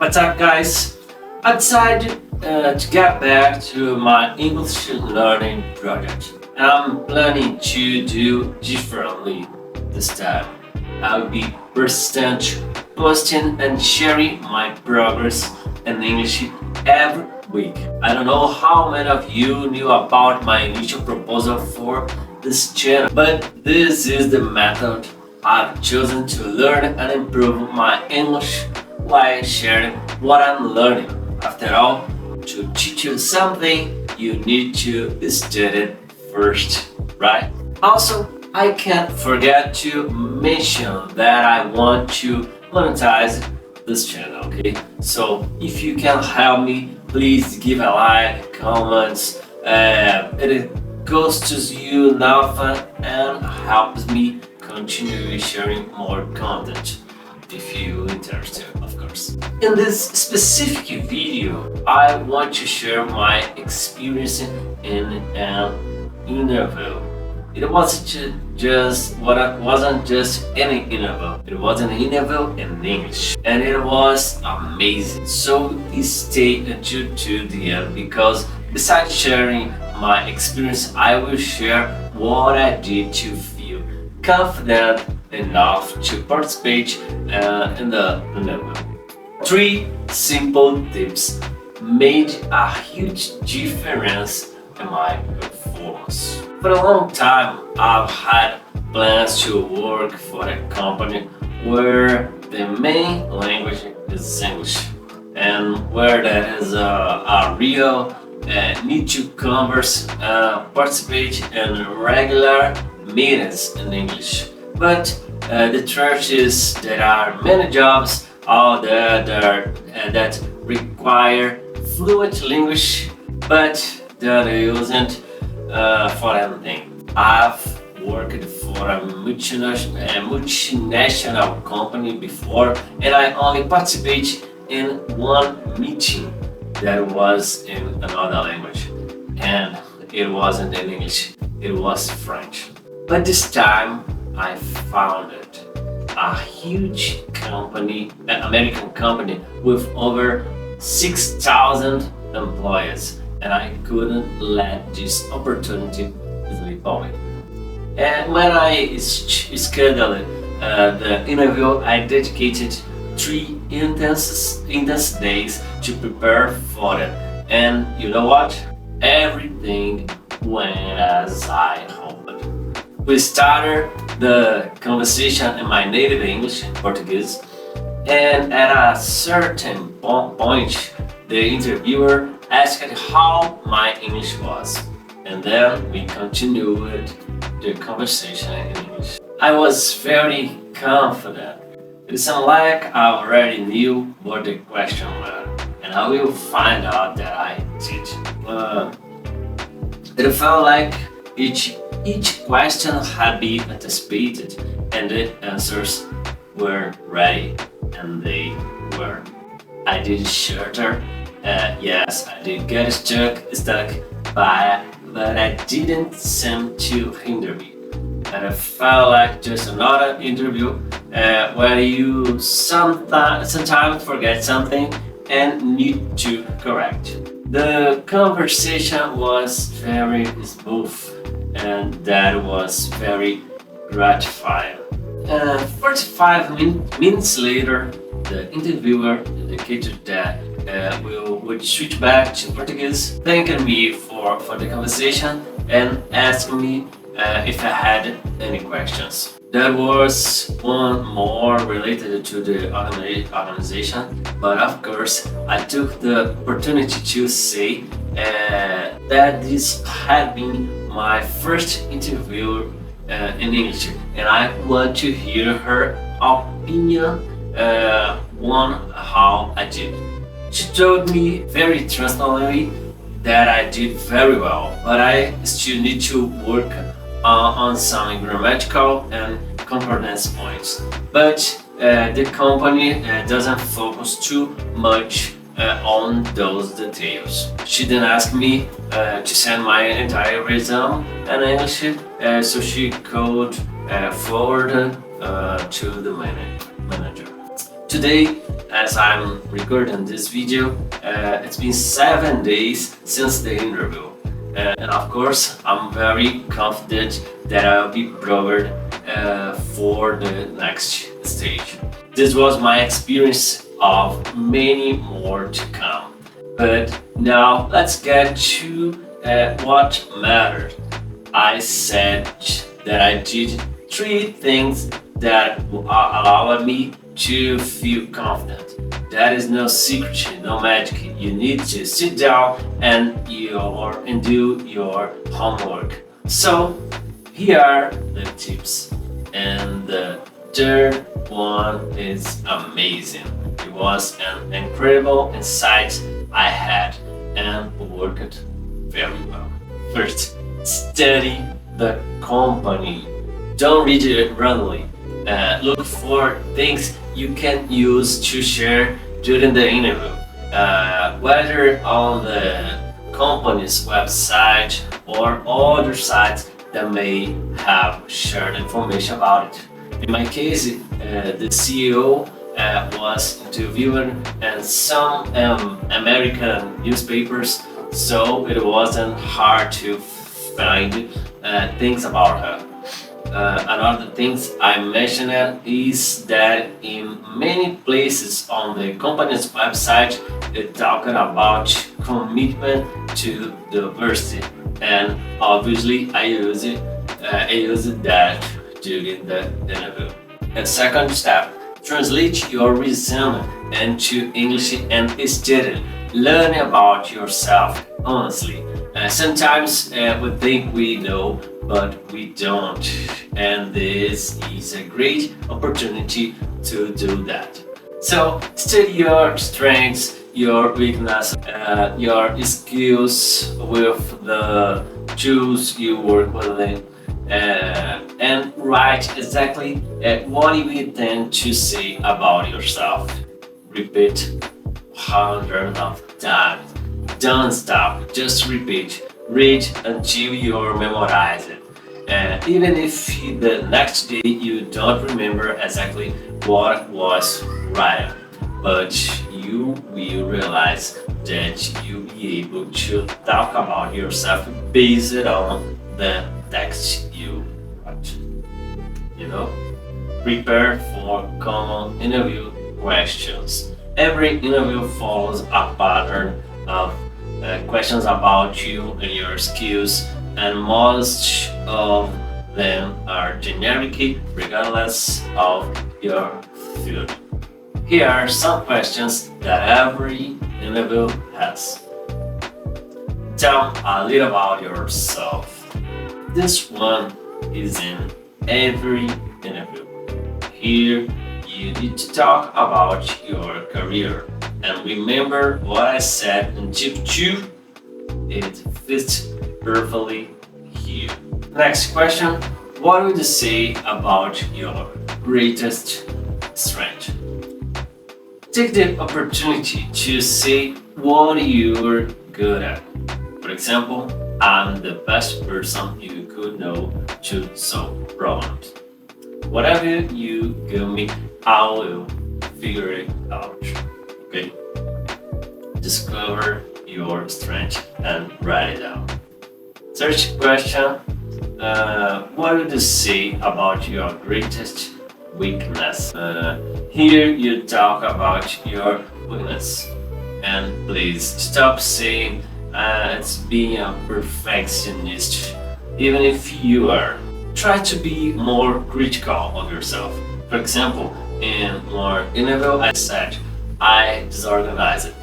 What's up, guys? I decided to get back to my English learning project, and I'm planning to do differently this time. I'll be persistent, posting and sharing my progress in English every week. I don't know how many of you knew about my initial proposal for this channel, but this is the method I've chosen to learn and improve my English while sharing what I'm learning. After all, to teach you something, you need to study it first, right? Also, I can't forget to mention that I want to monetize this channel, okay? So if you can help me, please give a like, comments, it costs you nothing and helps me continue sharing more content if you're interested, of course. In this specific video, I want to share my experience in an interview. It wasn't just any interview. It was an interview in English, and it was amazing. So stay tuned to the end because besides sharing my experience, I will share what I did to feel confident enough to participate in the interview. 3 simple tips made a huge difference in my performance. For a long time, I've had plans to work for a company where the main language is English and where there is a real need to converse, participate in regular meetings in English. But the truth is there are many jobs out there that require fluent English, but that isn't for anything. I've worked for a multinational company before, and I only participated in one meeting that was in another language, and it wasn't in English, it was French. But this time I found it a huge company, an American company with over 6,000 employees, and I couldn't let this opportunity slip away. And when I scheduled the interview, I dedicated 3 intense days to prepare for it. And you know what? Everything went as I hoped. We started the conversation in my native English, Portuguese, and at a certain point, the interviewer asked how my English was, and then we continued the conversation in English. I was very confident. It sounded like I already knew what the question was, and I will find out that I did. It felt like each question had been anticipated, and the answers were ready, and they were. I did shorter. Yes, I did get stuck, but I didn't seem to hinder me. And it felt like just another interview where you sometimes forget something and need to correct. The conversation was very smooth, and that was very gratifying. 45 minutes later, the interviewer indicated that we would switch back to Portuguese, thanking me for the conversation and asking me if I had any questions. There was one more related to the organization, but of course I took the opportunity to say that this had been my first interview in English, and I want to hear her opinion on how I did. She told me very transparently that I did very well, but I still need to work on some grammatical and concordance points. But the company doesn't focus too much on those details. She then asked me to send my entire resume in English so she could forward to the manager. Today, as I'm recording this video, it's been 7 days since the interview. And of course, I'm very confident that I'll be prepared for the next stage. This was my experience of many more to come. But now let's get to what matters. I said that I did three things that allowed me to feel confident. That is no secret, no magic. You need to sit down and do your homework. So here are the tips. And the third one is amazing. It was an incredible insight I had and worked very well. First, study the company. Don't read it randomly. Look for things you can use to share during the interview, whether on the company's website or other sites that may have shared information about it. In my case, the CEO was interviewed in some American newspapers, so it wasn't hard to find things about her. Another things I mentioned is that in many places on the company's website, it talking about commitment to diversity, and obviously I used that during the interview. And second step, translate your resume into English and study. Learn about yourself honestly. Sometimes we think we know, but we don't. And this is a great opportunity to do that. So, study your strengths, your weakness, your skills with the tools you work with, and write exactly what you intend to say about yourself. Repeat hundreds of times. Don't stop, just repeat. Read until you memorize it. Even if the next day you don't remember exactly what was right, but you will realize that you'll be able to talk about yourself based on the text you write. You know, prepare for common interview questions. Every interview follows a pattern of questions about you and your skills, and most of them are generic regardless of your field. Here are some questions that every interview has. Tell a little about yourself. This one is in every interview. Here you need to talk about your career. And remember what I said in tip 2? It fits perfectly here. Next question. What would you say about your greatest strength? Take the opportunity to say what you're good at. For example, I'm the best person you could know to solve problems. Whatever you give me, I will figure it out. Okay? Discover your strength and write it down. Third question. What would you say about your greatest weakness? Here you talk about your weakness. And please stop saying it's being a perfectionist, even if you are. Try to be more critical of yourself. For example, in one interview I said, I disorganized,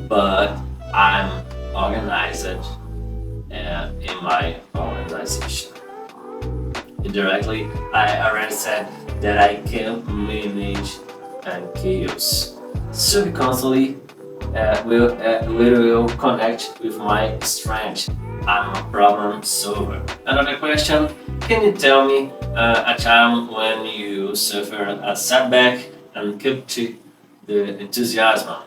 but I'm organized in my organization. Indirectly, I already said that I can manage chaos. Subconsciously, will connect with my strength. I'm a problem solver. Another question, can you tell me a time when you suffered a setback and kept the enthusiasm?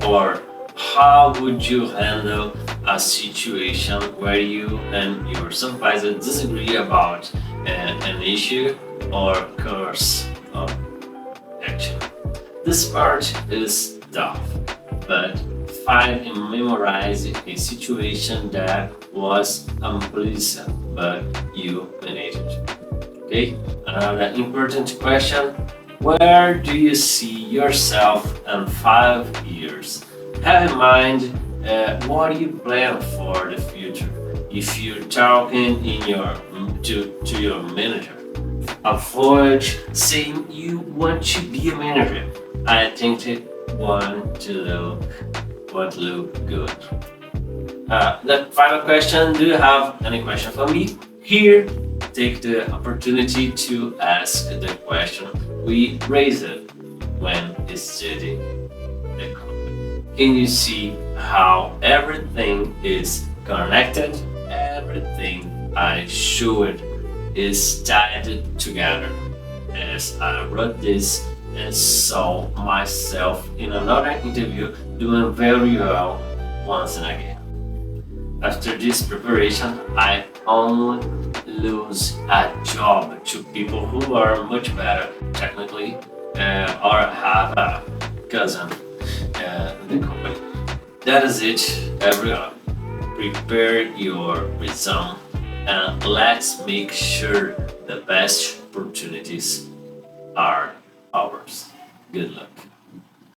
Or how would you handle a situation where you and your supervisor disagree about an issue or course of action? This part is tough, but find and memorize a situation that was unpleasant, but you managed it. Okay, another important question: where do you see yourself in 5 years? Have in mind what you plan for the future. If you're talking to your manager, avoid saying you want to be a manager. I think it want to look good. The final question: do you have any question for me? Here, take the opportunity to ask the question we raised when studying the company. Can you see how everything is connected? Everything I showed is tied together. As I wrote this and saw myself in another interview doing very well once and again. After this preparation, I only lose a job to people who are much better technically or have a cousin in the company. That is it, everyone. Prepare your resume and let's make sure the best opportunities are ours. Good luck.